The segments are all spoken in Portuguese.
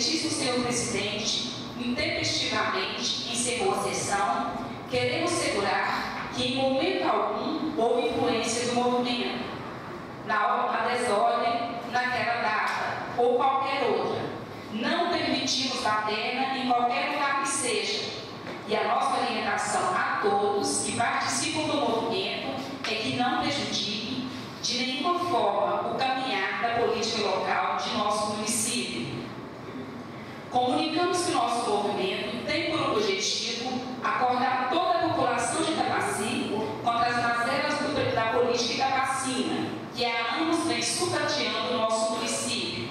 Excelentíssimo Senhor Presidente, intempestivamente encerrou a sessão, queremos assegurar que em momento algum houve influência do movimento na desordem naquela data ou qualquer outra. Não permitimos baderna em qualquer lugar que seja. E a nossa orientação a todos que participam do movimento é que não prejudiquem de nenhuma forma o caminhar da política local de nosso município. Comunicamos que nosso movimento tem por objetivo acordar toda a população de Itapaci contra as mazelas da política itapacina, que há anos vem sucateando o nosso município.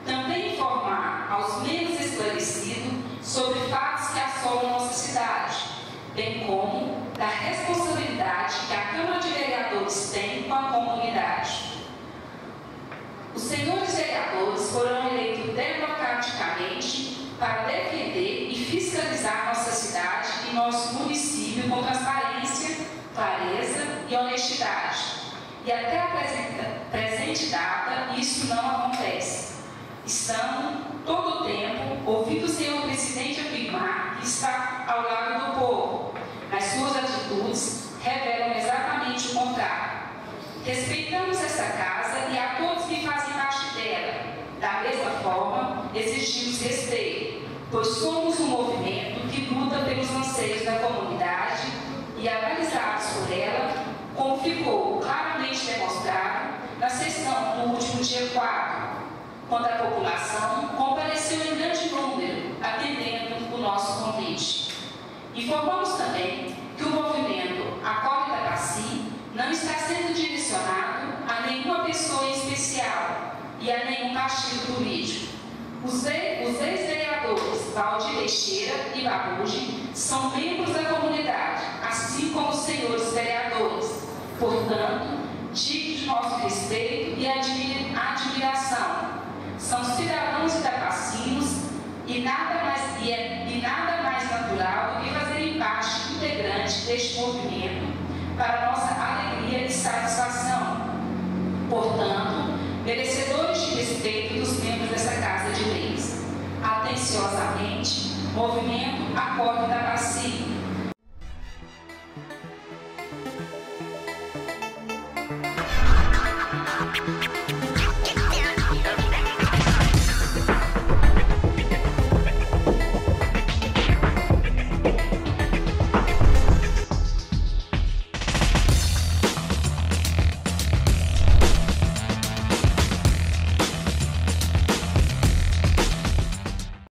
Também informar aos menos esclarecidos sobre fatos que assolam nossa cidade, bem como da responsabilidade que a Câmara de Vereadores tem com a comunidade. Os senhores vereadores foram eleitos democraticamente para defender e fiscalizar nossa cidade e nosso município com transparência, clareza e honestidade. E até a presente data, isso não acontece. Estamos, todo o tempo, ouvindo o senhor presidente afirmar que está ao lado do povo, mas suas atitudes revelam exatamente o contrário. Respeitamos essa casa e a todos que fazem parte dela. Da mesma forma, exigimos respeito, pois somos um movimento que luta pelos anseios da comunidade e, analisados por ela, como ficou claramente demonstrado na sessão do último dia 4, quando a população compareceu em grande número, atendendo o nosso convite. Informamos também que o movimento Acorda Itapaci não está sendo direcionado a nenhuma pessoa em especial e a nenhum partido político. Os ex-vereadores Valdir Teixeira e Babuji são membros da comunidade, assim como os senhores vereadores. Portanto, dignos de nosso respeito e admiração. São cidadãos itapacinos e nada mais natural do que fazerem parte integrante deste movimento para nossa alegria e satisfação. Portanto, merecedores de respeito dos membros dessa Casa de Leis. Atenciosamente, Movimento Acorda Itapaci.